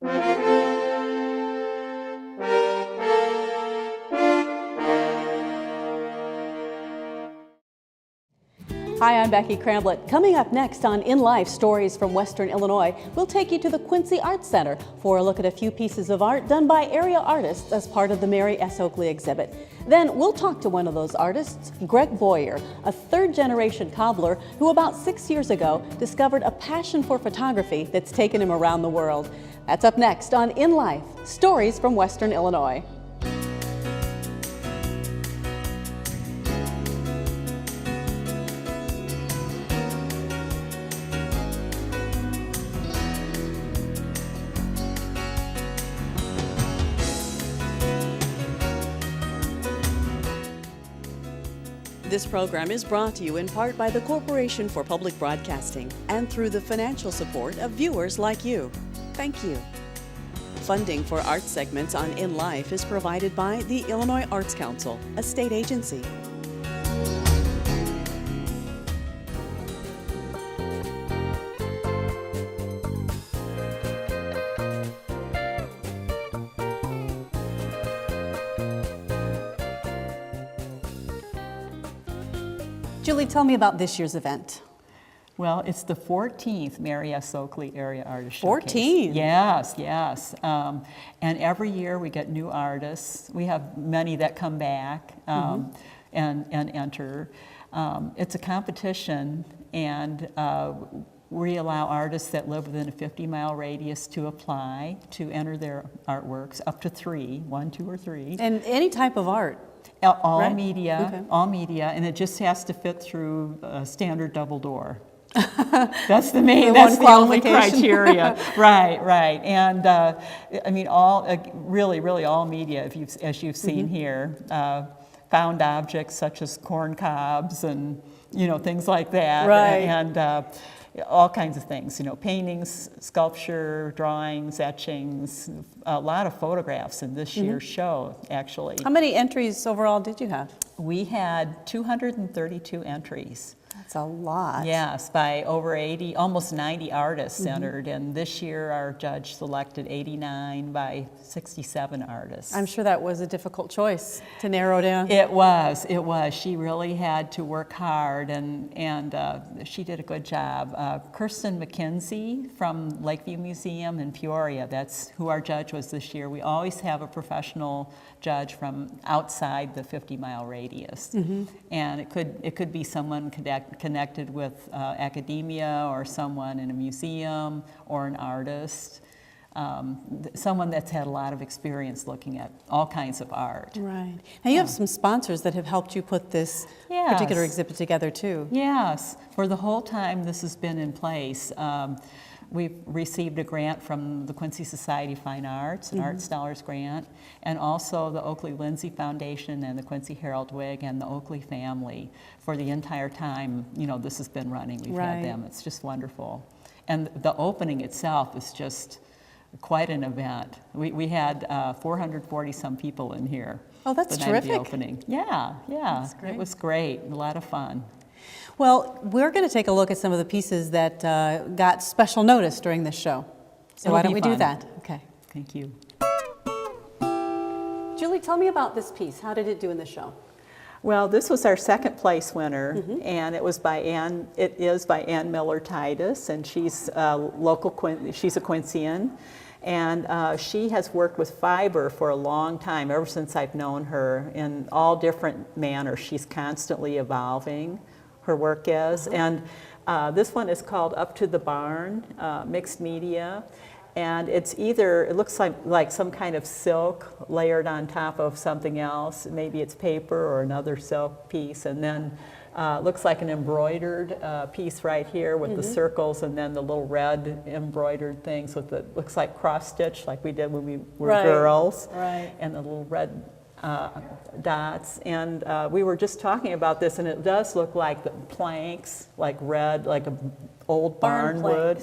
Hi, I'm Becky Cramblit. Coming up next on InLife, Stories from Western Illinois, we'll take you to the Quincy Art Center for a look at a few pieces of art done by area artists as part of the Mary S. Oakley exhibit. Then we'll talk to one of those artists, Gregg Boyer, a third-generation cobbler who about 6 years ago discovered a passion for photography that's taken him around the world. That's up next on InLife, Stories from Western Illinois. This program is brought to you in part by the Corporation for Public Broadcasting and through the financial support of viewers like you. Thank you. Funding for art segments on InLife is provided by the Illinois Arts Council, a state agency. Julie, tell me about this year's event. Well, it's the 14th Mary S. Oakley Area Artist Showcase. 14? Yes, yes. And every year we get new artists. We have many that come back and enter. It's a competition, and we allow artists that live within a 50-mile radius to apply to enter their artworks, up to 3, 1, 2, or 3. And any type of art? All right? media, Okay. all media, and it just has to fit through a standard double door. That's the main, that's the only criteria. Right, right. And I mean, really all media, as you've seen here, found objects such as corn cobs and, things like that. Right. And all kinds of things, paintings, sculpture, drawings, etchings, a lot of photographs in this year's show, actually. How many entries overall did you have? We had 232 entries. That's a lot. Yes, by over 80, almost 90 artists entered, and this year our judge selected 89 by 67 artists. I'm sure that was a difficult choice to narrow down. It was. She really had to work hard, and she did a good job. Kirsten McKenzie from Lakeview Museum in Peoria, that's who our judge was this year. We always have a professional judge from outside the 50-mile radius, and it could be someone connected with academia, or someone in a museum, or an artist, someone that's had a lot of experience looking at all kinds of art. Right. Now you have some sponsors that have helped you put this particular exhibit together too. Yes. For the whole time this has been in place, we've received a grant from the Quincy Society of Fine Arts, an Art Scholars grant, and also the Oakley Lindsay Foundation and the Quincy Herald Wig and the Oakley family for the entire time, this has been running. We've had them. It's just wonderful. And the opening itself is just quite an event. We had 440 some people in here. Oh, that's terrific. The opening. Yeah. It was great. A lot of fun. Well, we're going to take a look at some of the pieces that got special notice during this show. So why don't we do that? Okay. Thank you. Julie, tell me about this piece. How did it do in the show? Well, this was our second place winner, and it is by Ann Miller Titus, and she's she's a Quincyan, and she has worked with fiber for a long time, ever since I've known her, in all different manners. She's constantly evolving, her work is, and this one is called Up to the Barn, mixed media. And it looks like some kind of silk layered on top of something else. Maybe it's paper or another silk piece. And then looks like an embroidered piece right here with the circles, and then the little red embroidered things with looks like cross stitch, like we did when we were girls. Right. And the little red dots. And we were just talking about this, and it does look like the planks, like red, like a old barn wood.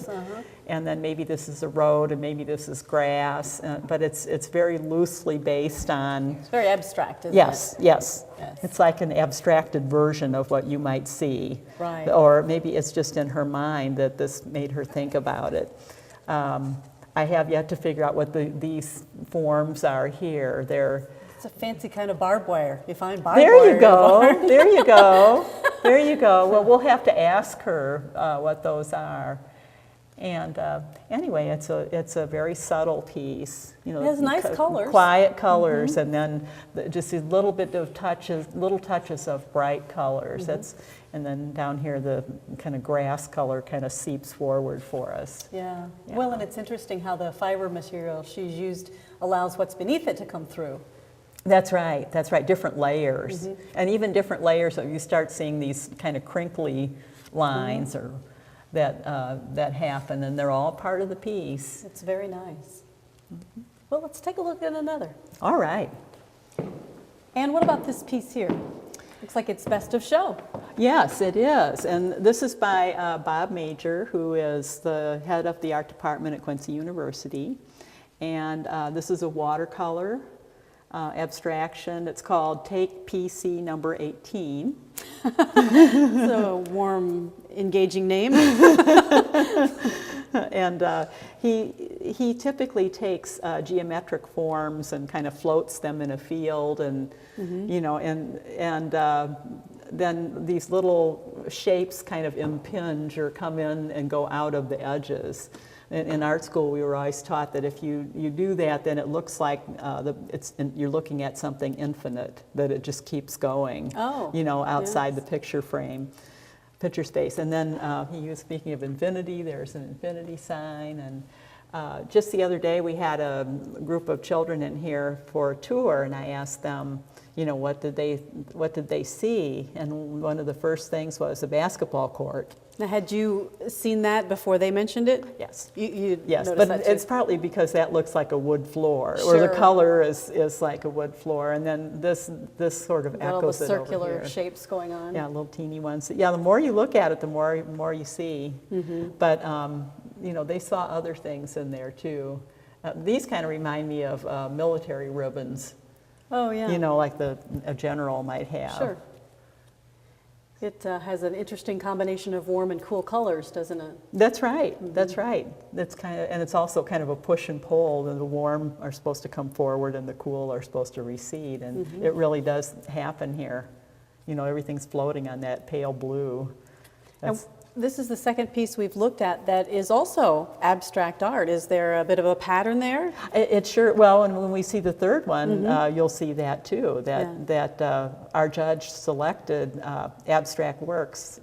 And then maybe this is a road, and maybe this is grass, but it's very loosely based on... It's very abstract, isn't it? Yes. It's like an abstracted version of what you might see. Right. Or maybe it's just in her mind that this made her think about it. I have yet to figure out what these forms are here. It's a fancy kind of barbed wire. You find barbed there wire. You go. There you go. There you go. Well, we'll have to ask her what those are. And anyway, it's a very subtle piece. You know, it has nice colors. Quiet colors, and then just these little touches of bright colors. And then down here, the kind of grass color kind of seeps forward for us. Yeah. Well, and it's interesting how the fiber material she's used allows what's beneath it to come through. That's right. That's right. Different layers, and even different layers. So you start seeing these kind of crinkly lines or that happen, and they're all part of the piece. It's very nice. Well, let's take a look at another. All right. And what about this piece here? Looks like it's best of show. Yes, it is. And this is by Bob Major, who is the head of the art department at Quincy University. And this is a watercolor abstraction. It's called Take PC number 18. It's a warm, engaging name. And he typically takes geometric forms and kind of floats them in a field, and you know, and then these little shapes kind of impinge or come in and go out of the edges. In art school, we were always taught that if you do that, then it looks like you're looking at something infinite, that it just keeps going, you know, outside the picture frame, picture space. And then he was speaking of infinity. There's an infinity sign. And just the other day, we had a group of children in here for a tour, and I asked them, you know, what did they see? And one of the first things was a basketball court. Now, had you seen that before they mentioned it? Yes. You yes, noticed but that too? it's partly because that looks like a wood floor, Sure. or the color is like a wood floor, and then this sort of all echoes the it over circular here. shapes going on. Yeah, little teeny ones. Yeah, the more you look at it, the more you see. But you know, they saw other things in there too. These kind of remind me of military ribbons. Oh yeah. You know, like a general might have. Sure. It has an interesting combination of warm and cool colors, doesn't it? That's right. That's right. That's kind of, and it's also kind of a push and pull. The warm are supposed to come forward, and the cool are supposed to recede, and it really does happen here. You know, everything's floating on that pale blue. That's, This is the second piece we've looked at that is also abstract art. Is there a bit of a pattern there? it sure, well, and when we see the third one, you'll see that too, that our judge selected abstract works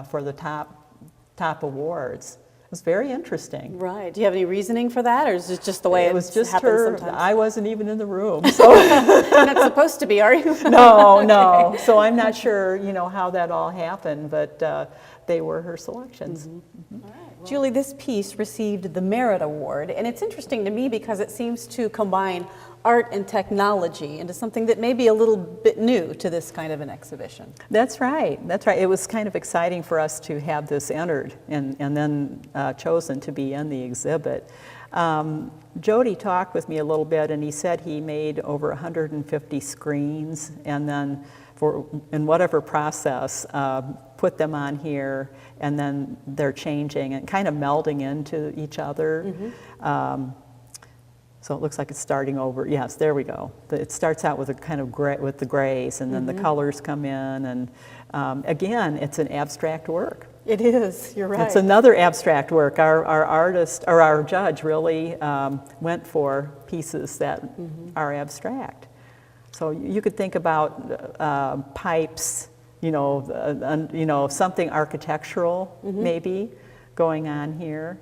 for the top awards. It was very interesting. Right. Do you have any reasoning for that, or is it just the way it was just happens her. sometimes? I wasn't even in the room, so You're not supposed to be, are you? no, no. So I'm not sure, you know, how that all happened, but they were her selections. All right. Well, Julie, this piece received the Merit Award, and it's interesting to me because it seems to combine art and technology into something that may be a little bit new to this kind of an exhibition. That's right. That's right. It was kind of exciting for us to have this entered and then chosen to be in the exhibit. Jody talked with me a little bit, and he said he made over 150 screens, and then in whatever process, put them on here, and then they're changing and kind of melding into each other. So it looks like it's starting over. Yes, there we go. It starts out with a kind of gray, with the grays, and then the colors come in, and again, it's an abstract work. It is. You're right. It's another abstract work. Our artist, or our judge, really went for pieces that are abstract. So you could think about pipes, you know, something architectural maybe going on here.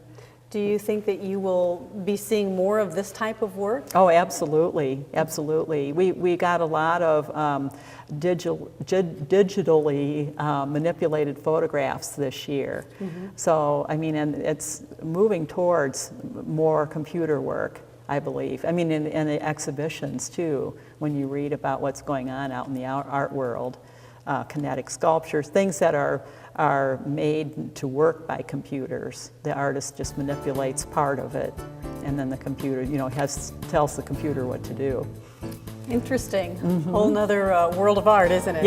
Do you think that you will be seeing more of this type of work? Oh, absolutely, absolutely. We got a lot of digitally manipulated photographs this year. So, I mean, and it's moving towards more computer work, I believe. I mean, in the exhibitions too, when you read about what's going on out in the art world, kinetic sculptures, things that are made to work by computers. The artist just manipulates part of it, and then the computer, you know, tells the computer what to do. Interesting. Whole nother world of art, isn't it?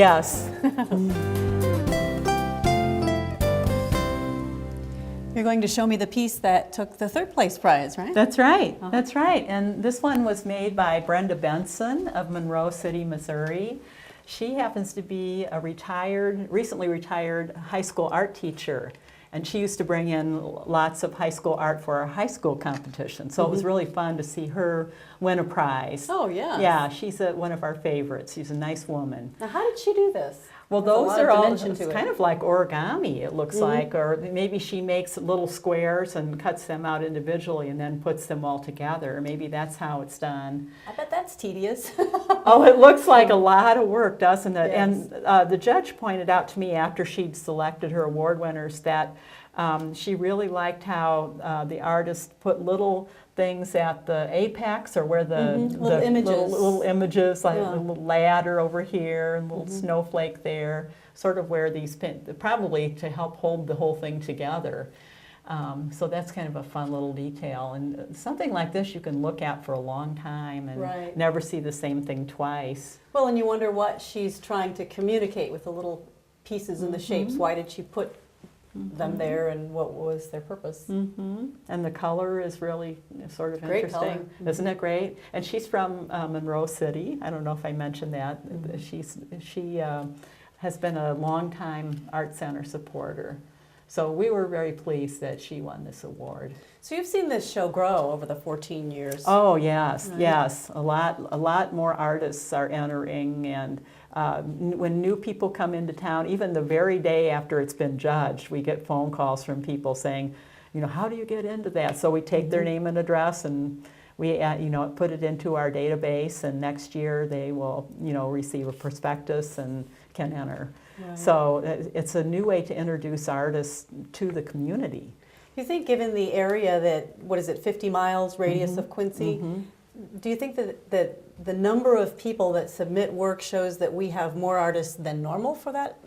You're going to show me the piece that took the third place prize, right? That's right. That's right. And this one was made by Brenda Benson of Monroe City, Missouri. She happens to be a recently retired high school art teacher. And she used to bring in lots of high school art for our high school competition. So it was really fun to see her win a prize. Oh, yeah. Yeah, she's one of our favorites. She's a nice woman. Now, how did she do this? Well, those are all kind of like origami, it looks like, or maybe she makes little squares and cuts them out individually and then puts them all together. Maybe that's how it's done. I bet that's tedious. Oh, it looks like a lot of work, doesn't it? Yes. And the judge pointed out to me after she'd selected her award winners that she really liked how the artist put little things at the apex, or where the little images, like a little ladder over here and a little snowflake there, sort of where these probably to help hold the whole thing together. So that's kind of a fun little detail, and something like this you can look at for a long time and never see the same thing twice. Well, and you wonder what she's trying to communicate with the little pieces and the shapes. Why did she put them there, and what was their purpose? And the color is really sort of great interesting, isn't it great? And she's from Monroe City. I don't know if I mentioned that. She has been a longtime Art Center supporter. So we were very pleased that she won this award. So you've seen this show grow over the 14 years. Oh yes, yes. A lot more artists are entering, and when new people come into town, even the very day after it's been judged, we get phone calls from people saying, you know, how do you get into that? So we take their name and address, and we put it into our database, and next year they will receive a prospectus and can enter. So it's a new way to introduce artists to the community. Do you think, given the area that, 50 miles radius of Quincy, do you think that the number of people that submit work shows that we have more artists than normal for that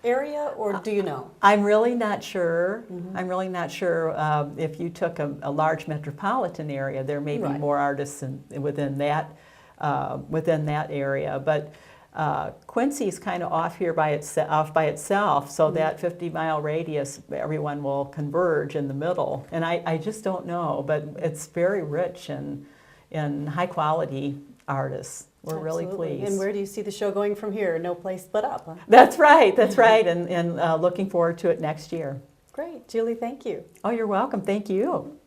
area, or do you know? I'm really not sure. I'm really not sure. If you took a large metropolitan area, there may be more artists within that area, but Quincy's kind of off by itself, so that 50-mile radius, everyone will converge in the middle. And I just don't know, but it's very rich in high-quality artists. We're really pleased. And where do you see the show going from here? No place but up, huh? That's right, and looking forward to it next year. Great. Julie, thank you. Oh, you're welcome. Thank you.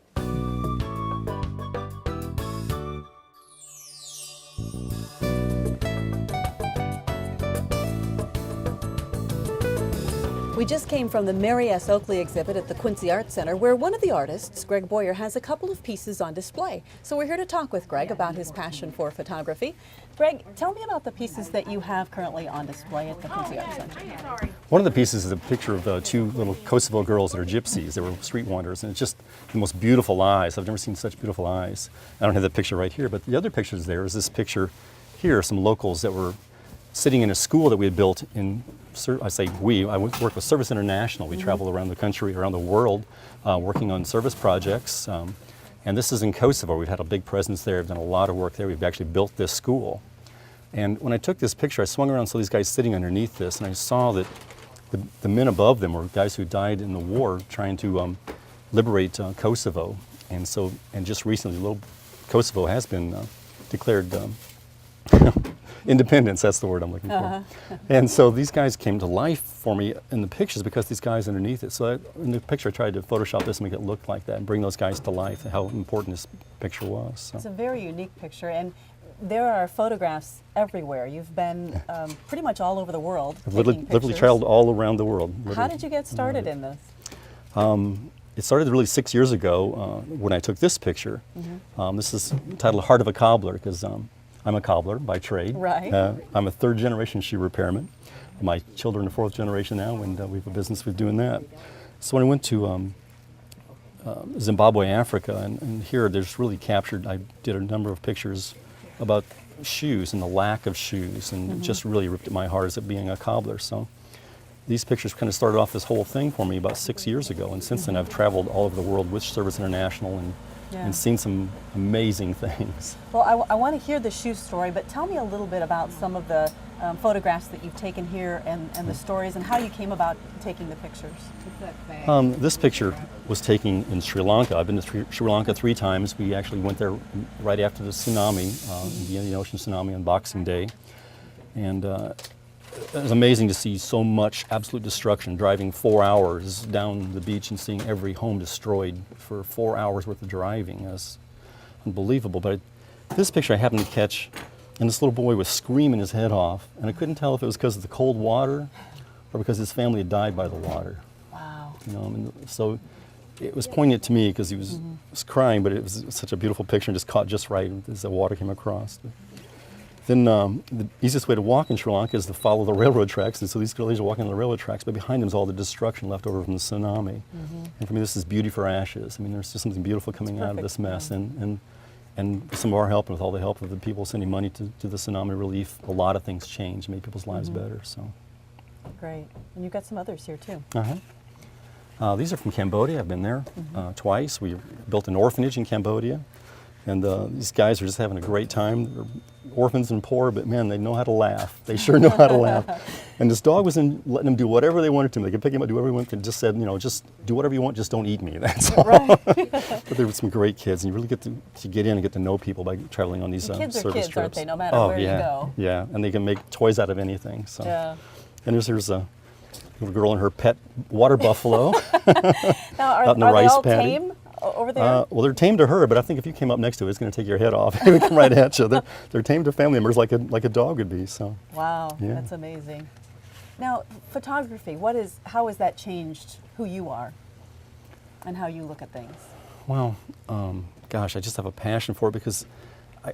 We just came from the Mary S. Oakley exhibit at the Quincy Art Center, where one of the artists, Gregg Boyer, has a couple of pieces on display. So we're here to talk with Gregg about his passion for photography. Gregg, tell me about the pieces that you have currently on display at the Quincy Art Center. One of the pieces is a picture of two little Kosovo girls that are gypsies. They were street wanderers, and it's just the most beautiful eyes. I've never seen such beautiful eyes. I don't have that picture right here, but the other picture there is this picture here, some locals that were sitting in a school that we had built in, I work with Service International. We travel around the country, around the world, working on service projects. And this is in Kosovo. We've had a big presence there. We've done a lot of work there. We've actually built this school. And when I took this picture, I swung around and saw these guys sitting underneath this, and I saw that the men above them were guys who died in the war trying to liberate Kosovo. And just recently, Kosovo has been declared independence, that's the word I'm looking for. And so these guys came to life for me in the pictures because these guys underneath it. So in the picture I tried to Photoshop this and make it look like that and bring those guys to life, how important this picture was. So. It's a very unique picture, and there are photographs everywhere. You've been pretty much all over the world. I've literally traveled all around the world. How did you get started in this? It started really 6 years ago when I took this picture. This is titled Heart of a Cobbler because I'm a cobbler by trade. Right. I'm a third-generation shoe repairman. My children are fourth generation now, and we have a business with doing that. So when I went to Zimbabwe, Africa, and here there's really captured, I did a number of pictures about shoes and the lack of shoes, and it just really ripped at my heart as it being a cobbler. So these pictures kind of started off this whole thing for me about 6 years ago, and since then I've traveled all over the world with Service International and seen some amazing things. Well, I want to hear the shoe story, but tell me a little bit about some of the photographs that you've taken here and the stories and how you came about taking the pictures. This picture was taken in Sri Lanka. I've been to Sri Lanka 3 times. We actually went there right after the tsunami, the Indian Ocean tsunami on Boxing Day. And it was amazing to see so much absolute destruction, driving 4 hours down the beach and seeing every home destroyed for 4 hours worth of driving. It was unbelievable. But this picture I happened to catch, and this little boy was screaming his head off, and I couldn't tell if it was because of the cold water or because his family had died by the water. Wow. You know, I mean, so it was poignant to me because he was crying, but it was such a beautiful picture and just caught just right as the water came across. Then the easiest way to walk in Sri Lanka is to follow the railroad tracks, and so these girls are walking on the railroad tracks, but behind them is all the destruction left over from the tsunami. And for me, this is beauty for ashes. I mean, there's just something beautiful coming out of this mess, and with some of our help, and with all the help of the people sending money to the tsunami relief, a lot of things changed, made people's lives better. So. Great. And you've got some others here too. These are from Cambodia. I've been there twice. We built an orphanage in Cambodia, and these guys are just having a great time. They're orphans and poor, but man, they know how to laugh. They sure know how to laugh. And this dog was letting them do whatever they wanted to. They could pick him up, do whatever they wanted, and just said, you know, just do whatever you want, just don't eat me. That's all. Right. But there were some great kids, and you really get to get in and get to know people by traveling on these Kids are service kids, trips. aren't they? No matter where you go. Yeah, and they can make toys out of anything. So. Yeah. And there's a little girl and her pet water buffalo Now, out in the are rice they all paddy. tame over there? Well, they're tame to her, but I think if you came up next to it, it's going to take your head off. It would come right at you. They're tame to family members like a dog would be. So. Wow, Yeah. that's amazing. Now, photography, how has that changed who you are and how you look at things? Well, gosh, I just have a passion for it because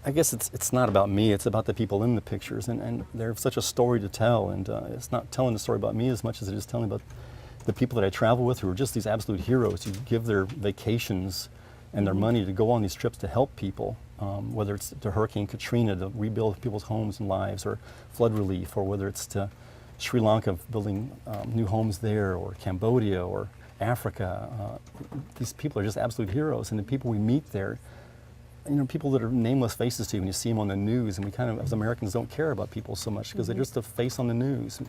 I guess it's not about me, it's about the people in the pictures, and they have such a story to tell, and it's not telling the story about me as much as it is telling about the people that I travel with who are just these absolute heroes who give their vacations and their money to go on these trips to help people, whether it's to Hurricane Katrina to rebuild people's homes and lives, or flood relief, or whether it's to Sri Lanka building new homes there, or Cambodia, or Africa. These people are just absolute heroes, and the people we meet there, you know, people that are nameless faces to you when you see them on the news, and we kind of, as Americans, don't care about people so much because they're just a face on the news.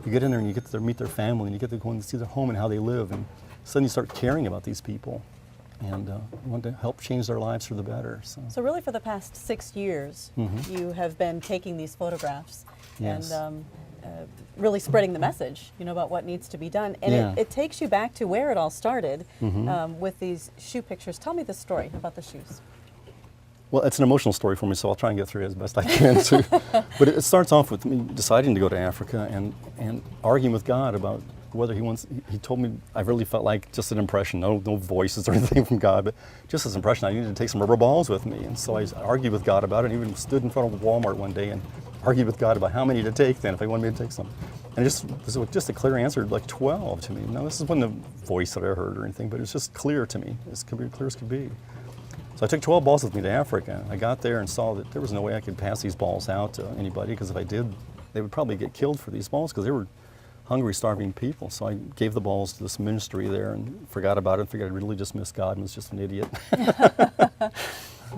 You get in there and you get to meet their family, and you get to go and see their home and how they live, and suddenly you start caring about these people and want to help change their lives for the better. So really for the past 6 years, you have been taking these photographs Yes. and really spreading the message, you know, about what needs to be done. And it takes you back to where it all started with these shoe pictures. Tell me the story about the shoes. Well, it's an emotional story for me, so I'll try and get through it as best I can too. But it starts off with me deciding to go to Africa and arguing with God about whether he told me, I really felt like just an impression, no voices or anything from God, but just this impression I needed to take some rubber balls with me. And so I argued with God about it, and even stood in front of Walmart one day and argued with God about how many to take then, if he wanted me to take some. And this was just a clear answer, like 12 to me. Now, this wasn't a voice that I heard or anything, but it was just clear to me, as clear as could be. So I took 12 balls with me to Africa. I got there and saw that there was no way I could pass these balls out to anybody, because if I did, they would probably get killed for these balls, because they were hungry, starving people. So I gave the balls to this ministry there and forgot about it and figured I'd really just missed God and was just an idiot.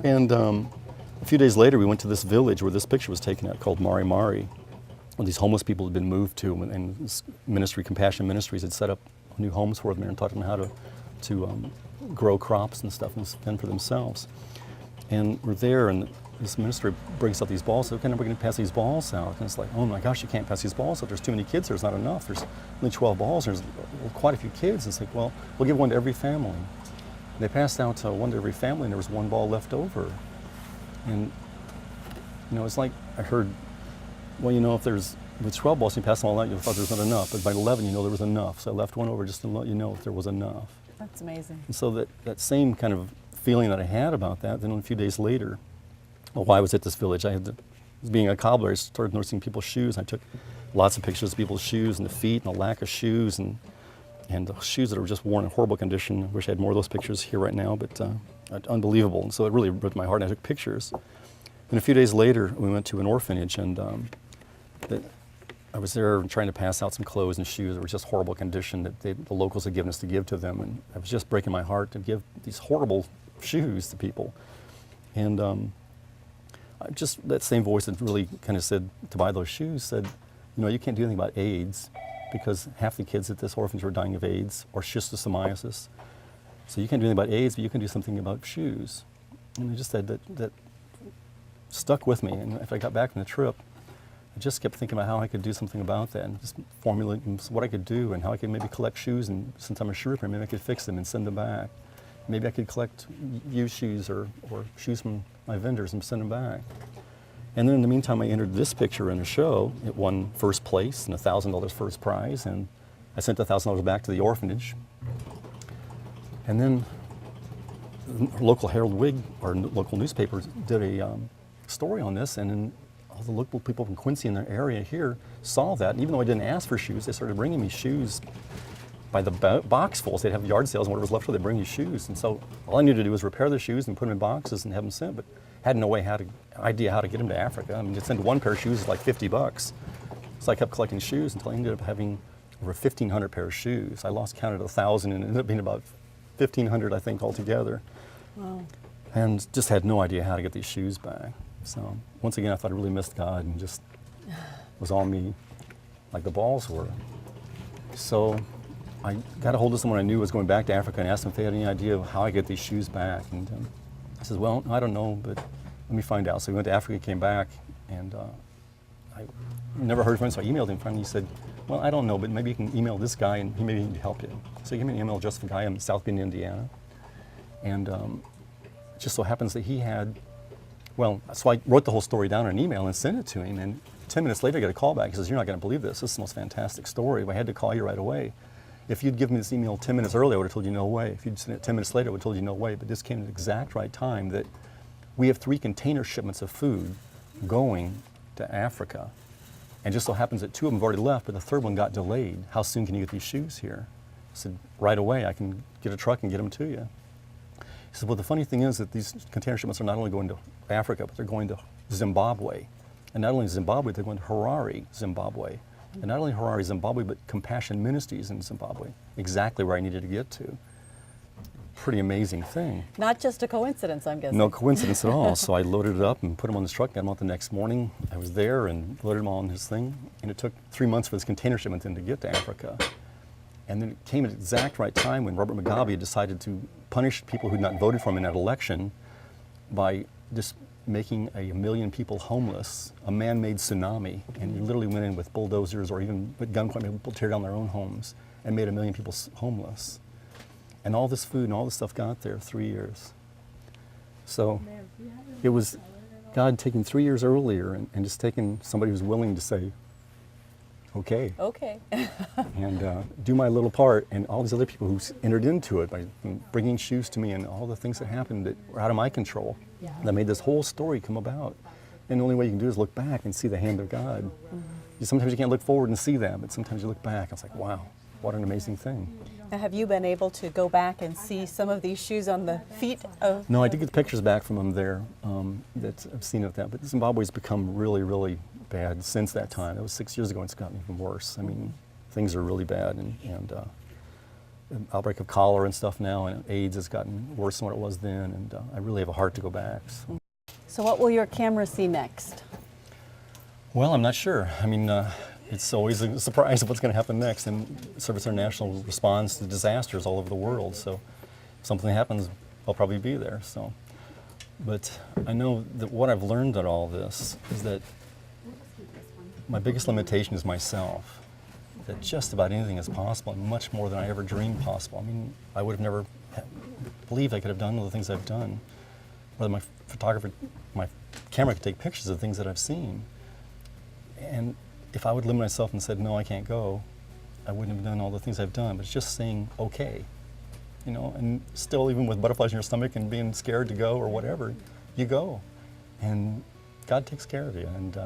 And a few days later, we went to this village where this picture was taken at called Mari Mari, where these homeless people had been moved to, and this ministry, Compassion Ministries, had set up new homes for them there and taught them how to grow crops and stuff and fend for themselves. And we're there, and this ministry brings out these balls. So, okay, we're going to pass these balls out. And it's like, oh my gosh, you can't pass these balls out. There's too many kids. There's not enough. There's only 12 balls. There's quite a few kids. It's like, well, we'll give one to every family. And they passed out one to every family, and there was one ball left over. And, you know, it's like I heard, well, you know, if there's with 12 balls, you pass them all out, you thought there was not enough. But by 11, you know there was enough. So I left one over just to let you know if there was enough. That's amazing. And so that same kind of feeling that I had about that, then a few days later, while I was at this village, being a cobbler, I started noticing people's shoes. I took lots of pictures of people's shoes and the feet and the lack of shoes and the shoes that were just worn in horrible condition. I wish I had more of those pictures here right now, but unbelievable. And so it really ripped my heart, and I took pictures. And a few days later, we went to an orphanage, and I was there trying to pass out some clothes and shoes that were just horrible condition that the locals had given us to give to them. And it was just breaking my heart to give these horrible shoes to people. And just that same voice that really kind of said to buy those shoes said, you know, you can't do anything about AIDS because half the kids at this orphanage were dying of AIDS or schistosomiasis. So you can't do anything about AIDS, but you can do something about shoes. And I just said that stuck with me. And after I got back from the trip, I just kept thinking about how I could do something about that and just formulating what I could do and how I could maybe collect shoes, and since I'm a shoe repair, maybe I could fix them and send them back. Maybe I could collect used shoes or shoes from my vendors and send them back. And then in the meantime, I entered this picture in a show. It won first place and $1,000 first prize, and I sent the $1,000 back to the orphanage. And then the local Herald Whig, or local newspapers, did a story on this, and then all the local people from Quincy in the area here saw that, and even though I didn't ask for shoes, they started bringing me shoes by the boxfuls. They'd have yard sales, and whatever was left over, they'd bring you shoes. And so all I needed to do was repair the shoes and put them in boxes and have them sent, but had no idea how to get them to Africa. I mean, to send one pair of shoes is like $50. So I kept collecting shoes until I ended up having over 1,500 pairs of shoes. I lost count at 1,000, and it ended up being about 1,500, I think, altogether. Wow. And just had no idea how to get these shoes back. So once again, I thought I really missed God and just was on me like the balls were. So I got a hold of someone I knew was going back to Africa and asked them if they had any idea of how I get these shoes back. And I said, well, I don't know, but let me find out. So we went to Africa, came back, and I never heard from him, so I emailed him. Finally, he said, well, I don't know, but maybe you can email this guy, and he maybe can help you. So he gave me an email address of a guy in South Bend, Indiana. And it just so happens that he had, well, so I wrote the whole story down in an email and sent it to him. And 10 minutes later, I got a call back. He says, you're not going to believe this. This is the most fantastic story. I had to call you right away. If you'd given me this email 10 minutes earlier, I would have told you no way. If you'd sent it 10 minutes later, I would have told you no way. But this came at the exact right time that we have 3 container shipments of food going to Africa. And just so happens that 2 of them have already left, but the 3rd one got delayed. How soon can you get these shoes here? I said, right away. I can get a truck and get them to you. He said, well, the funny thing is that these container shipments are not only going to Africa, but they're going to Zimbabwe. And not only Zimbabwe, they're going to Harare, Zimbabwe. And not only Harare, Zimbabwe, but Compassion Ministries in Zimbabwe, exactly where I needed to get to. Pretty amazing thing. Not just a coincidence, I'm guessing. No coincidence at all. So I loaded it up and put them on this truck, got them out the next morning. I was there and loaded them all on this thing. And it took 3 months for this container shipment then to get to Africa. And then it came at the exact right time when Robert Mugabe decided to punish people who had not voted for him in that election by just making 1 million people homeless, a man-made tsunami. And he literally went in with bulldozers or even with gunpoint, made people tear down their own homes and made 1 million people homeless. And all this food and all this stuff got there 3 years. So it was God taking 3 years earlier and just taking somebody who's willing to say, okay. Okay. And do my little part, and all these other people who entered into it by bringing shoes to me and all the things that happened that were out of my control that made this whole story come about. And the only way you can do is look back and see the hand of God. Mm-hmm. Sometimes you can't look forward and see that, but sometimes you look back and it's like, wow, what an amazing thing. Now, have you been able to go back and see some of these shoes on the feet of? No, I did get pictures back from them there that I've seen of that, but Zimbabwe's become really, really bad since that time. That was 6 years ago, and it's gotten even worse. I mean, things are really bad, and an outbreak of cholera and stuff now, and AIDS has gotten worse than what it was then, and I really have a heart to go back. So what will your camera see next? Well, I'm not sure. I mean, it's always a surprise of what's going to happen next, and Service International responds to disasters all over the world, so if something happens, I'll probably be there. So, but I know that what I've learned at all this is that my biggest limitation is myself, that just about anything is possible, and much more than I ever dreamed possible. I mean, I would have never believed I could have done all the things I've done. Whether my camera could take pictures of things that I've seen. And if I would limit myself and said, no, I can't go, I wouldn't have done all the things I've done. But it's just saying, okay, you know, and still even with butterflies in your stomach and being scared to go or whatever, you go. And God takes care of you. And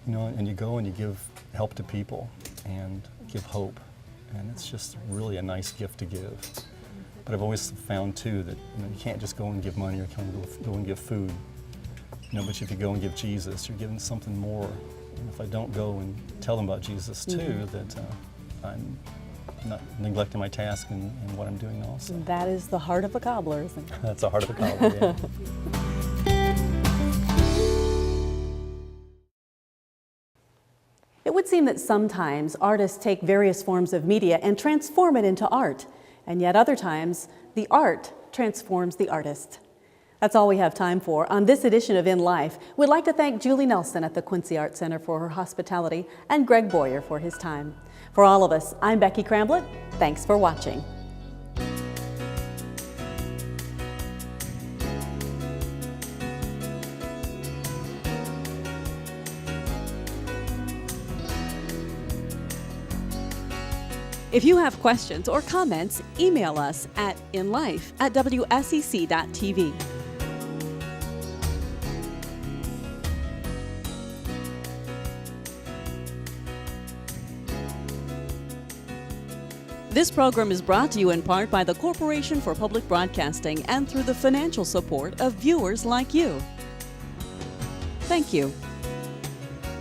you know, and you go and you give help to people and give hope. And it's just really a nice gift to give. But I've always found too that you can't just go and give money or go and give food. You know, but if you go and give Jesus, you're giving something more. And if I don't go and tell them about Jesus too, that I'm not neglecting my task and what I'm doing also. That is the heart of a cobbler, isn't it? That's the heart of a cobbler, yeah. It would seem that sometimes artists take various forms of media and transform it into art, and yet other times the art transforms the artist. That's all we have time for on this edition of In Life. We'd like to thank Julie Nelson at the Quincy Art Center for her hospitality and Gregg Boyer for his time. For all of us, I'm Becky Cramblit. Thanks for watching. If you have questions or comments, email us at inlife@WSEC.TV. This program is brought to you in part by the Corporation for Public Broadcasting and through the financial support of viewers like you. Thank you.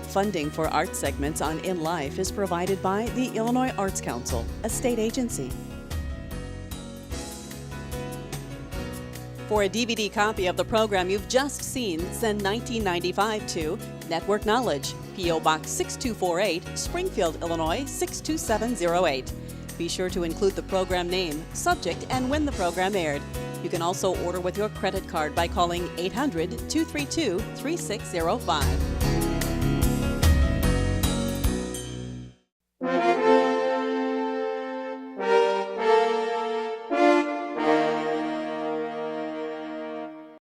Funding for art segments on In Life is provided by the Illinois Arts Council, a state agency. For a DVD copy of the program you've just seen, send 1995 to Network Knowledge, P.O. Box 6248, Springfield, Illinois 62708. Be sure to include the program name, subject, and when the program aired. You can also order with your credit card by calling 800-232-3605.